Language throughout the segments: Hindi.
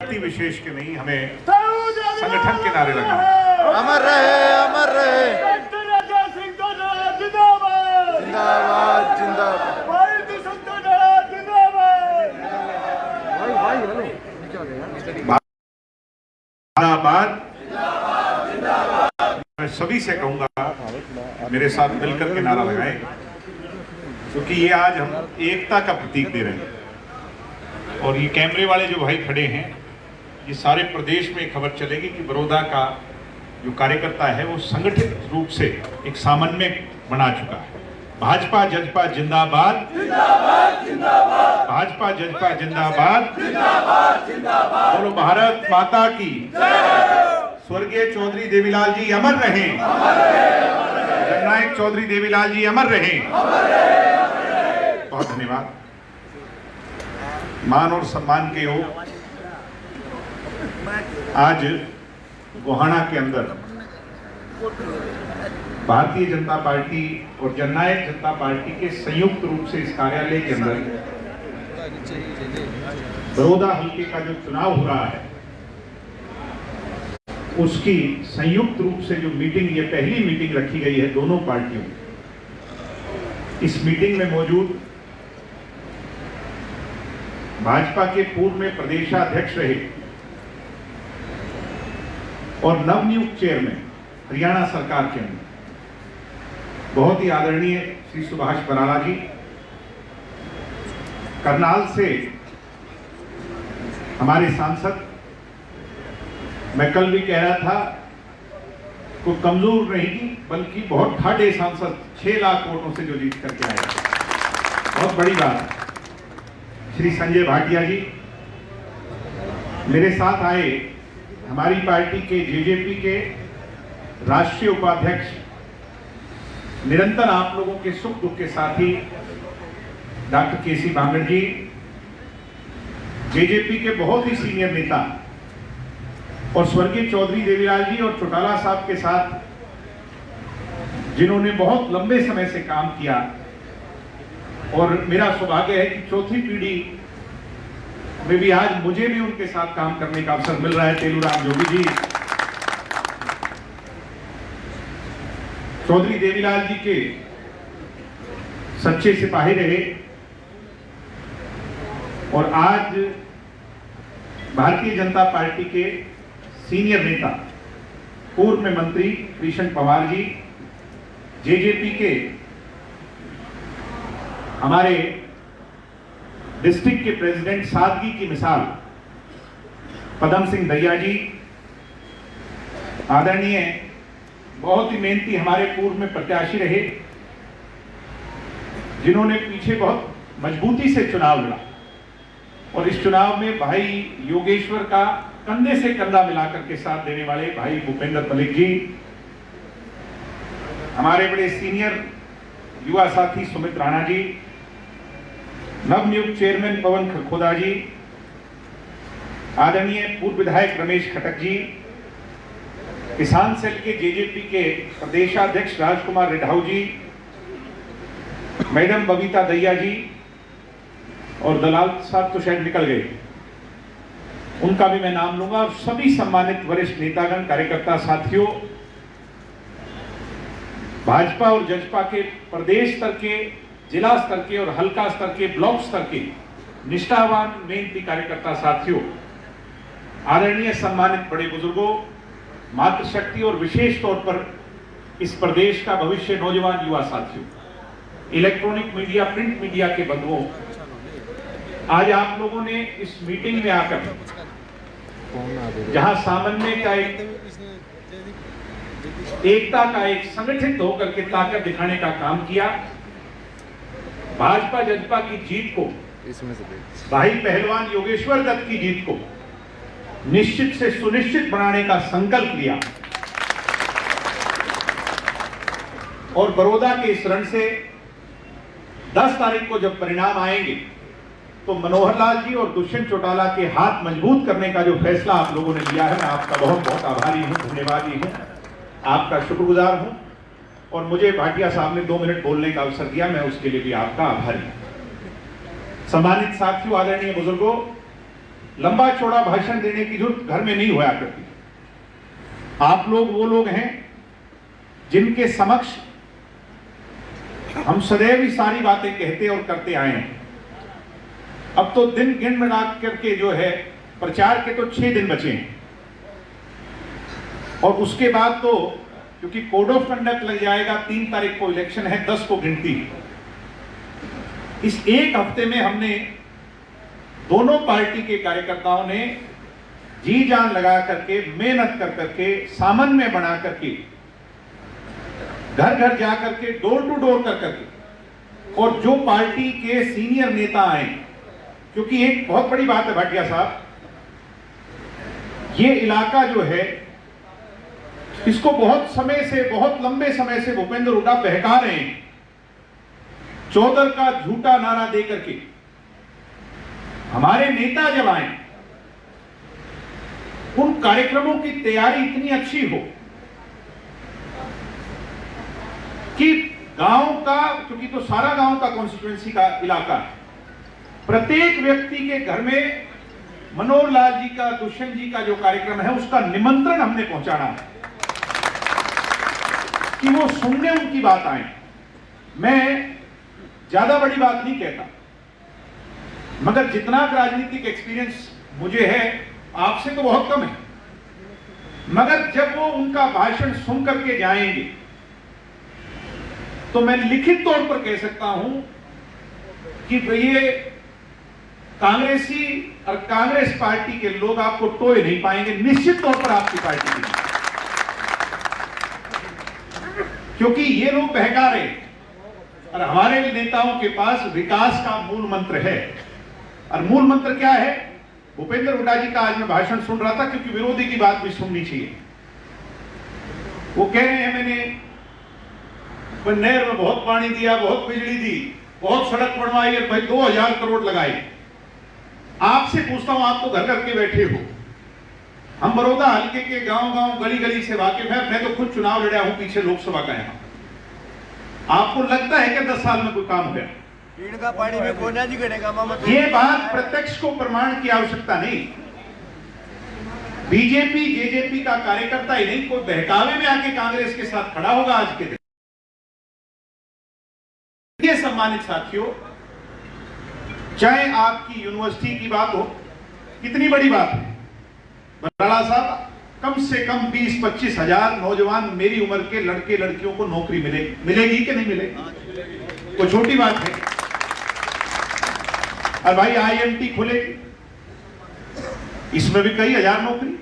व्यक्ति विशेष के नहीं, हमें संगठन के नारे लगाने। अमर रहे, अमर रहे। जिंदाबाद जिंदाबाद जिंदाबाद। जिंदाबाद। मैं सभी से कहूंगा मेरे साथ मिलकर के नारा लगाएं, क्योंकि ये आज हम एकता का प्रतीक दे रहे हैं। और ये कैमरे वाले जो भाई खड़े हैं, ये सारे प्रदेश में खबर चलेगी कि बड़ौदा का जो कार्यकर्ता है वो संगठित रूप से एक सामान्य बना चुका है। भाजपा जजपा जिंदाबाद, जिंदाबाद जिंदाबाद। भाजपा जजपा जिंदाबाद, जिंदाबाद जिंदाबाद। बोलो भारत माता की। स्वर्गीय चौधरी देवीलाल जी अमर रहें। जननायक चौधरी देवीलाल जी अमर रहें। बहुत धन्यवाद। मान और सम्मान के योग आज गोहाना के अंदर भारतीय जनता पार्टी और जननायक जनता पार्टी के संयुक्त रूप से इस कार्यालय के अंदर बड़ौदा हल्के का जो चुनाव हो रहा है उसकी संयुक्त रूप से जो मीटिंग, ये पहली मीटिंग रखी गई है दोनों पार्टियों की। इस मीटिंग में मौजूद भाजपा के पूर्व में प्रदेशाध्यक्ष रहे और नवनियुक्त चेयरमैन हरियाणा सरकार के अंदर बहुत ही आदरणीय श्री सुभाष बराला जी, करनाल से हमारे सांसद, मैं कल भी कह रहा था, कोई कमजोर नहीं बल्कि बहुत ठाडे सांसद, 6 लाख वोटों से जो जीत करके आए, बहुत बड़ी बात है। श्री संजय भाटिया जी मेरे साथ आए, हमारी पार्टी के जेजेपी के राष्ट्रीय उपाध्यक्ष, निरंतर आप लोगों के सुख दुख के साथी डॉक्टर केसी भांगड़ जी, जेजेपी के बहुत ही सीनियर नेता और स्वर्गीय चौधरी देवीलाल जी और चौटाला साहब के साथ जिन्होंने बहुत लंबे समय से काम किया। और मेरा सौभाग्य है कि चौथी पीढ़ी में भी आज मुझे भी उनके साथ काम करने का अवसर मिल रहा है। तेलुराम जोगी जी, चौधरी देवीलाल जी के सच्चे सिपाही रहे और आज भारतीय जनता पार्टी के सीनियर नेता, पूर्व में मंत्री कृष्ण पवार जी, जेजेपी के हमारे डिस्ट्रिक्ट के प्रेसिडेंट, सादगी की मिसाल पदम सिंह दैया जी, आदरणीय बहुत ही मेहनती हमारे पूर्व में प्रत्याशी रहे जिन्होंने पीछे बहुत मजबूती से चुनाव लड़ा और इस चुनाव में भाई योगेश्वर का कंधे से कंधा मिलाकर के साथ देने वाले भाई भूपेंद्र मलिक जी, हमारे बड़े सीनियर युवा साथी सुमित राणा जी, नवनियुक्त चेयरमैन पवन खरखोदा जी, आदरणीय पूर्व विधायक रमेश खटक जी, किसान सेल के जेजेपी के प्रदेशाध्यक्ष राजकुमार रिढाऊ जी, मैडम बबीता दैया जी और दलाल साहब तो शायद निकल गए, उनका भी मैं नाम लूंगा, और सभी सम्मानित वरिष्ठ नेतागण, कार्यकर्ता साथियों, भाजपा और जजपा के प्रदेश स्तर के, जिला स्तर के और हल्का स्तर के, ब्लॉक स्तर के निष्ठावान मेहनती कार्यकर्ता साथियों, आदरणीय सम्मानित बड़े बुजुर्गों, मातृशक्ति और विशेष तौर पर इस प्रदेश का भविष्य नौजवान युवा साथियों, इलेक्ट्रॉनिक मीडिया, प्रिंट मीडिया के बंधुओं, आज आप लोगों ने इस मीटिंग में आकर जहां सामान्य का एकता का एक संगठित होकर के ताकत दिखाने का काम किया, भाजपा जजपा की जीत को, भाई पहलवान योगेश्वर दत्त की जीत को निश्चित से सुनिश्चित बनाने का संकल्प लिया और बड़ौदा के इस रण से 10 तारीख को जब परिणाम आएंगे तो मनोहर लाल जी और दुष्यंत चौटाला के हाथ मजबूत करने का जो फैसला आप लोगों ने लिया है, मैं आपका बहुत बहुत आभारी हूं, धन्यवादी हूं, आपका शुक्रगुजार हूं। और मुझे भाटिया साहब ने 2 मिनट बोलने का अवसर दिया, मैं उसके लिए भी आपका आभारी हूं। सम्मानित साथियों, आदरणीय बुजुर्गों, लंबा चौड़ा भाषण देने की जरूरत घर में नहीं होया करती। आप लोग वो लोग हैं जिनके समक्ष हम सदैव ही सारी बातें कहते और करते आए हैं। अब तो दिन गिन मिला करके जो है प्रचार के तो 6 दिन बचे हैं और उसके बाद तो क्योंकि कोड ऑफ कंडक्ट लग जाएगा, 3 तारीख को इलेक्शन है, 10 को गिनती। इस एक हफ्ते में हमने दोनों पार्टी के कार्यकर्ताओं ने जी जान लगा करके, मेहनत कर करके, सामन्य बना करके, घर घर जा करके, डोर टू डोर कर करके, और जो पार्टी के सीनियर नेता आए, क्योंकि एक बहुत बड़ी बात है भाटिया साहब, ये इलाका जो है इसको बहुत समय से, बहुत लंबे समय से भूपेंद्र हुड्डा बहका रहे हैं, चौधर का झूठा नारा दे करके। हमारे नेता जब आए, उन कार्यक्रमों की तैयारी इतनी अच्छी हो कि गांव का, क्योंकि तो सारा गांव का कॉन्स्टिट्यूएंसी का इलाका है, प्रत्येक व्यक्ति के घर में मनोहर लाल जी का, दुष्यंत जी का जो कार्यक्रम है उसका निमंत्रण हमने पहुंचाना है कि वो सुनने उनकी बात आए। मैं ज्यादा बड़ी बात नहीं कहता, मगर जितना राजनीतिक एक्सपीरियंस मुझे है, आपसे तो बहुत कम है, मगर जब वो उनका भाषण सुन करके जाएंगे तो मैं लिखित तौर पर कह सकता हूं कि ये कांग्रेसी और कांग्रेस पार्टी के लोग आपको टोए नहीं पाएंगे, निश्चित तौर पर आपकी पार्टी के, क्योंकि ये लोग बहका रहे और हमारे नेताओं के पास विकास का मूल मंत्र है। और मूल मंत्र क्या है? भूपेंद्र हुड्डा जी का आज मैं भाषण सुन रहा था, क्योंकि विरोधी की बात भी सुननी चाहिए। वो कह रहे हैं मैंने नहर में बहुत पानी दिया, बहुत बिजली दी, बहुत सड़क बनवाई और भाई 2000 करोड़ लगाए। आपसे पूछता हूं, आप तो घर घर के बैठे हो, हम बड़ौदा हल्के के गांव गांव गली गली से वाकिफ है, मैं तो खुद चुनाव लड़ा हूं पीछे लोकसभा का यहां। आपको लगता है कि 10 साल में कोई काम हुआ? पीण का पानी में कोना जी करेगा मामा। ये बात प्रत्यक्ष को प्रमाण की आवश्यकता नहीं। बीजेपी जेजेपी का कार्यकर्ता ही नहीं, कोई बहकावे में आके कांग्रेस के साथ खड़ा होगा आज के दिन। ये सम्मानित साथियों, चाहे आपकी यूनिवर्सिटी की बात हो, कितनी बड़ी बात है बराड़ा साहब, कम से कम 20-25 हजार नौजवान मेरी उम्र के लड़के लड़कियों को नौकरी मिलेगी कि नहीं मिलेगी? कोई छोटी बात है? और भाई आईएमटी खुलेगी, इसमें भी कई हजार नौकरी,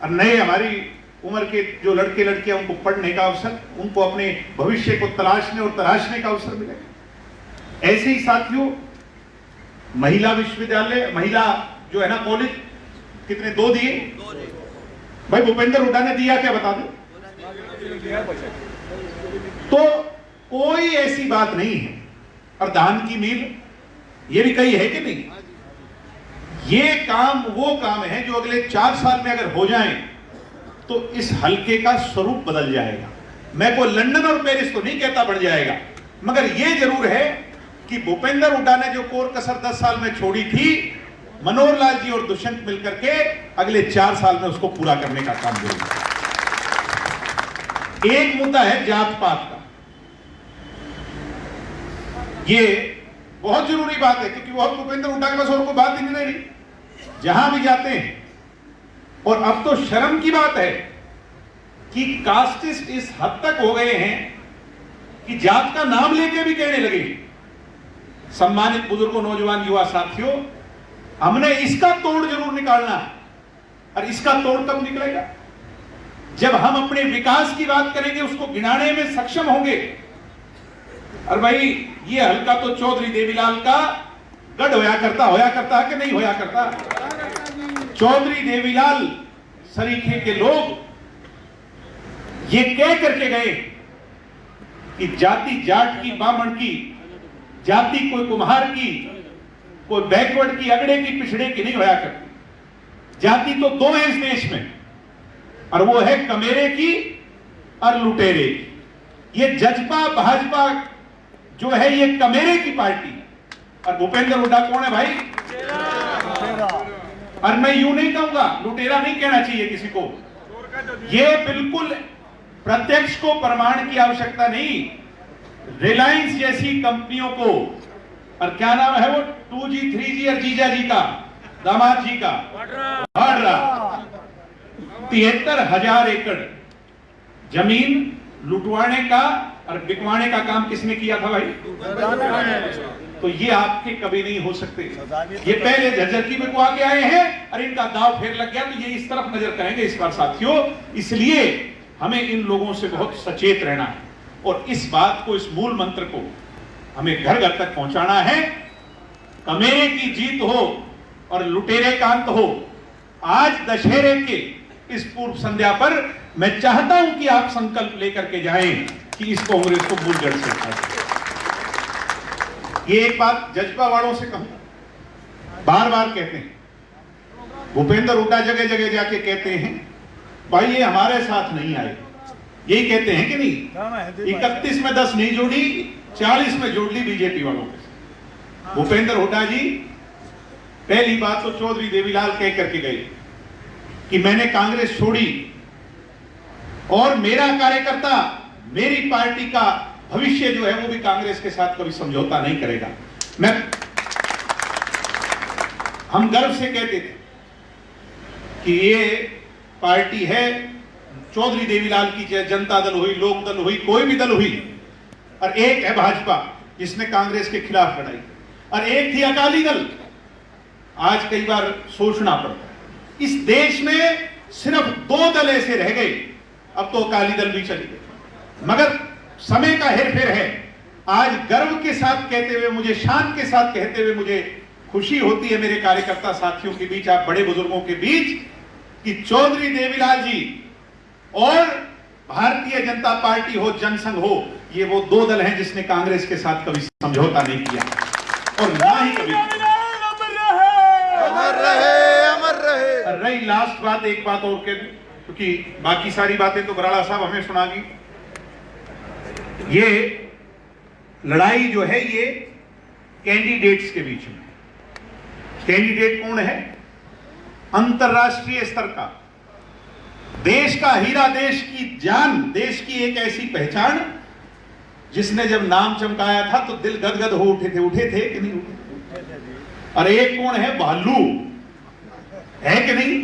और नए हमारी उम्र के जो लड़के लड़कियां, उनको पढ़ने का अवसर, उनको अपने भविष्य को तलाशने और तराशने का अवसर मिलेगा। ऐसे ही साथियों, महिला विश्वविद्यालय, महिला जो है ना कॉलेज, कितने? 2 दिए भाई। भूपेंद्र हुड्डा ने दिया क्या, बता दो? तो कोई ऐसी बात नहीं है। और धान की मिल, ये भी कही है कि नहीं? ये काम वो काम है जो अगले 4 साल में अगर हो जाए तो इस हल्के का स्वरूप बदल जाएगा। मैं कोई लंदन और पेरिस तो नहीं कहता बढ़ जाएगा, मगर यह जरूर है कि भूपेंद्र हुड्डा ने जो कोर कसर 10 साल में छोड़ी थी, मनोहर लाल जी और दुष्यंत मिलकर के अगले 4 साल में उसको पूरा करने का काम करेंगे। एक मुद्दा है जात पात का, ये बहुत जरूरी बात है, क्योंकि बहुत भूपेंद्र हुड्डा के पास और कोई बात ही नहीं रही, जहां भी जाते हैं। और अब तो शर्म की बात है कि कास्टिस्ट इस हद तक हो गए हैं कि जात का नाम लेके भी कहने लगे। सम्मानित बुजुर्गों, नौजवान, युवा साथियों, हमने इसका तोड़ जरूर निकालना है। और इसका तोड़ कब निकलेगा? जब हम अपने विकास की बात करेंगे, उसको गिनाने में सक्षम होंगे। और भाई ये हल्का तो चौधरी देवीलाल का गढ़ होया करता है कि नहीं होया करता? चौधरी देवीलाल सरीखे के लोग ये कह करके गए कि जाति जाट की, बामण की जाति, कोई कुम्हार की, कोई बैकवर्ड की, अगड़े की, पिछड़े की नहीं होया करती। जाति तो 2 है इस देश में, और वो है कमेरे की और लुटेरे की। ये जजपा भाजपा जो है ये कमेरे की पार्टी, और भूपेंद्र हुड्डा कौन है भाई? और मैं यूं नहीं कहूंगा, लुटेरा नहीं कहना चाहिए किसी को, ये बिल्कुल प्रत्यक्ष को प्रमाण की आवश्यकता नहीं। रिलायंस जैसी कंपनियों को, और क्या नाम है वो 2G 3G और जीजा जी का, दामाद जी का, वाड्रा, 73,000 एकड़ जमीन लुटवाने का और बिकवाने का काम किसने किया था भाई? तो ये आपके कभी नहीं हो सकते। ये पहले झज्जर की बिकवा के आए हैं और इनका दाव फेर लग गया, तो ये इस तरफ नजर करेंगे इस बार साथियों। इसलिए हमें इन लोगों से बहुत सचेत रहना है और इस बात को, इस मूल मंत्र को हमें घर घर तक पहुंचाना है। कमेरे की जीत हो और लुटेरे का अंत हो। आज दशहरे के इस पूर्व संध्या पर मैं चाहता हूं कि आप संकल्प लेकर के जाएं कि इस कांग्रेस को मूल जड़ से उठाएं। ये एक बात जज्बा वालों से कहूं, बार बार कहते हैं, भूपेंद्र हुड्डा जगह जगह जाके कहते हैं भाई ये हमारे साथ नहीं आए, यही कहते हैं कि नहीं? 31 में 10 नहीं जोड़ी, 40 में जोड़ ली बीजेपी वालों के साथ। भूपेंद्र हुड्डा जी पहली बात तो चौधरी देवीलाल कह करके गए कि मैंने कांग्रेस छोड़ी और मेरा कार्यकर्ता, मेरी पार्टी का भविष्य जो है वो भी कांग्रेस के साथ कभी समझौता नहीं करेगा। हम गर्व से कहते थे कि ये पार्टी है, चौधरी देवीलाल की जनता दल हुई, लोक दल हुई, कोई भी दल हुई, और एक है भाजपा जिसने कांग्रेस के खिलाफ लड़ाई, और एक थी अकाली दल। आज कई बार सोचना पड़ता है, इस देश में सिर्फ 2 दल ऐसे रह गए, अब तो अकाली दल भी चली गई, मगर समय का हेरफेर है। आज गर्व के साथ कहते हुए, मुझे शान के साथ कहते हुए मुझे खुशी होती है मेरे कार्यकर्ता साथियों के बीच, आप बड़े बुजुर्गों के बीच, कि चौधरी देवीलाल जी और भारतीय जनता पार्टी हो, जनसंघ हो, ये वो 2 दल हैं जिसने कांग्रेस के साथ कभी समझौता नहीं किया और ना ही कभी। अमर रहे, अमर रहे। रही लास्ट बात, एक बात और कह दूं, क्योंकि बाकी सारी बातें तो बराड़ा साहब हमें सुनागी। ये लड़ाई जो है ये कैंडिडेट्स के बीच में। कैंडिडेट कौन है? अंतरराष्ट्रीय स्तर का, देश का हीरा, देश की जान, देश की एक ऐसी पहचान जिसने जब नाम चमकाया था तो दिल गदगद हो उठे थे कि नहीं उठे? और एक कौन है? भालू है कि नहीं?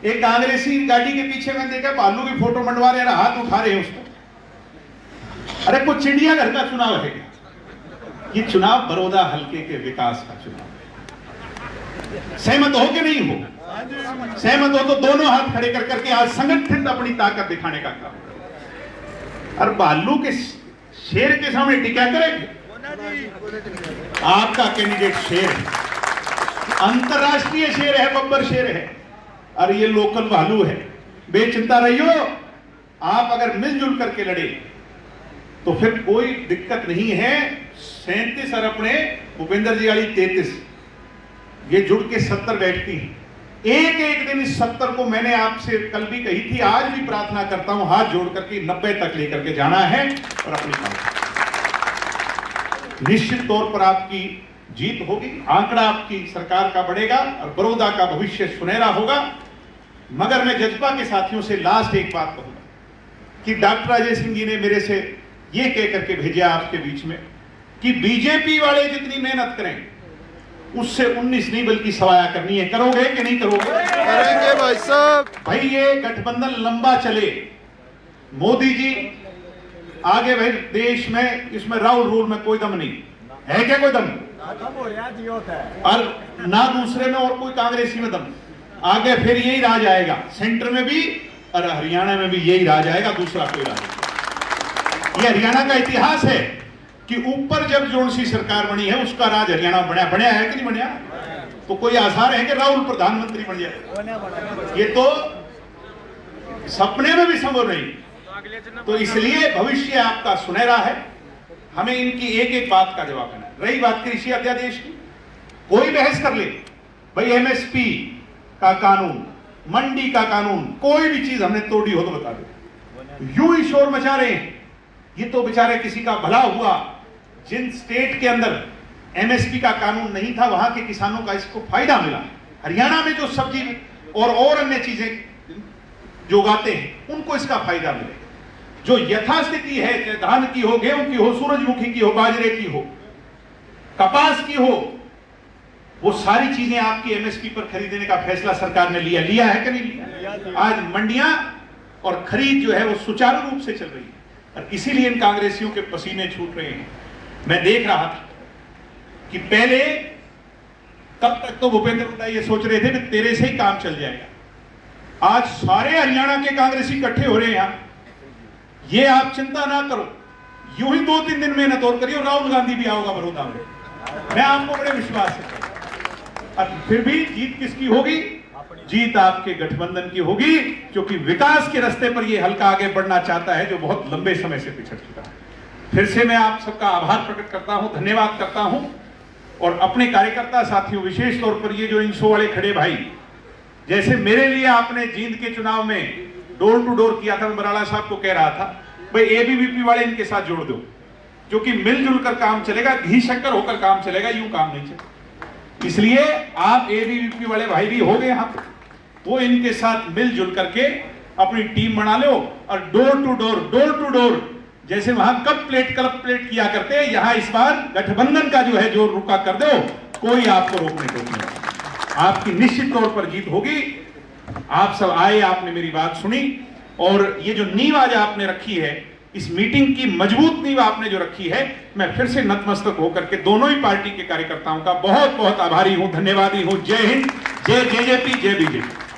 एक कांग्रेसी गाड़ी के पीछे मैंने देखा भालू की फोटो मंडवा रहे, हाथ उठा रहे हैं उसको। अरे कुछ चिड़ियाघर का चुनाव है क्या? ये चुनाव बड़ौदा हल्के के विकास का चुनाव है। सहमत हो कि नहीं हो? सहमत हो तो दोनों हाथ खड़े कर करके आज संगठित अपनी ताकत दिखाने का काम। और भालू के शेर के सामने टिका करेंगे? आपका कैंडिडेट शेर है, अंतरराष्ट्रीय शेर है, बब्बर शेर है, और ये लोकल भालू है। बेचिंता रहियो, आप अगर मिलजुल करके लड़े तो फिर कोई दिक्कत नहीं है। 37 और अपने भूपेंद्र जी वाली 33, ये जुड़ के 70 बैठती हैं। एक एक दिन इस 70 को मैंने आपसे कल भी कही थी, आज भी प्रार्थना करता हूं, हाथ जोड़ करके 90 तक लेकर के जाना है और अपनी काम। निश्चित तौर पर आपकी जीत होगी, आंकड़ा आपकी सरकार का बढ़ेगा और बड़ौदा का भविष्य सुनहरा होगा। मगर मैं जज्बा के साथियों से लास्ट एक बात कहूंगा कि डॉक्टर अजय सिंह जी ने मेरे से ये कह करके भेजा आपके बीच में कि बीजेपी वाले जितनी मेहनत करें उससे 19 नहीं बल्कि सवाया करनी है। करोगे कि नहीं करोगे? करेंगे भाई साहब। भाई ये गठबंधन लंबा चले, मोदी जी आगे भाई देश में, इसमें राहुल रूल में कोई दम नहीं है। क्या कोई दम? और ना दूसरे में और कोई कांग्रेसी में दम। आगे फिर यही राज आएगा, सेंटर में भी और हरियाणा में भी यही राज आएगा, दूसरा कोई राज। ये हरियाणा का इतिहास है कि ऊपर जब जोन सी सरकार बनी है उसका राज हरियाणा बनया है कि नहीं बनया? तो कोई आसार है कि राहुल प्रधानमंत्री बन जाए? ये तो सपने में भी संभव नहीं। तो इसलिए भविष्य आपका सुनहरा है। हमें इनकी एक एक बात का जवाब देना है। रही बात कृषि अध्यादेश की, कोई बहस कर ले भाई, एमएसपी का कानून, मंडी का कानून, कोई भी चीज हमने तोड़ी हो तो बता दो। यूं ही शोर मचा रहे हैं। ये तो बेचारे किसी का भला हुआ जिन स्टेट के अंदर एमएसपी का कानून नहीं था, वहां के किसानों का इसको फायदा मिला। हरियाणा में जो सब्जी और अन्य चीजें जो उगाते हैं उनको इसका फायदा मिले। जो यथास्थिति है, चाहे धान की हो, गेहूं की हो, सूरजमुखी की हो, बाजरे की हो, कपास की हो, वो सारी चीजें आपकी एमएसपी पर खरीदने का फैसला सरकार ने लिया है कि नहीं लिया? आज मंडियां और खरीद जो है वो सुचारू रूप से चल रही है और इसीलिए इन कांग्रेसियों के पसीने छूट रहे हैं। मैं देख रहा था कि पहले तब तक तो भूपेंद्र हुड्डा ये सोच रहे थे कि तेरे से ही काम चल जाएगा। आज सारे हरियाणा के कांग्रेसी इकट्ठे हो रहे हैं यहां। ये आप चिंता ना करो, यूं ही 2-3 दिन मेहनत और करिए और राहुल गांधी भी आओगा बड़ौदा में, मैं आपको बड़े विश्वास से। और फिर भी जीत किसकी होगी? जीत आपके गठबंधन की होगी, क्योंकि विकास के रास्ते पर यह हल्का आगे बढ़ना चाहता है जो बहुत लंबे समय से पिछड़ चुका है। फिर से मैं आप सबका आभार प्रकट करता हूं, धन्यवाद करता हूं और अपने कार्यकर्ता साथियों, विशेष तौर पर ये जो 100 वाले खड़े भाई, जैसे मेरे लिए आपने जींद के चुनाव में डोर टू डोर किया था। मैं बराला साहब को कह रहा था भाई एबीवीपी वाले इनके साथ जोड़ दो, क्योंकि मिलजुल कर काम चलेगा, घी शक्कर होकर काम चलेगा, यूं काम नहीं चलेगा। इसलिए आप एबीवीपी वाले भाई भी हो गए यहां, वो इनके साथ मिलजुल करके अपनी टीम बना लो और डोर टू डोर जैसे वहां कप प्लेट किया करते हैं, यहां इस बार गठबंधन का जो है जोर रुका कर दो, कोई आपको रोकने को नहीं। आपकी निश्चित तौर पर जीत होगी। आप सब आए, आपने मेरी बात सुनी और ये जो नींव आज आपने रखी है, इस मीटिंग की मजबूत नींव आपने जो रखी है, मैं फिर से नतमस्तक होकर के दोनों ही पार्टी के कार्यकर्ताओं का बहुत बहुत आभारी हूं, धन्यवादी हूं। जय हिंद, जय जेजेपी, जय बीजेपी।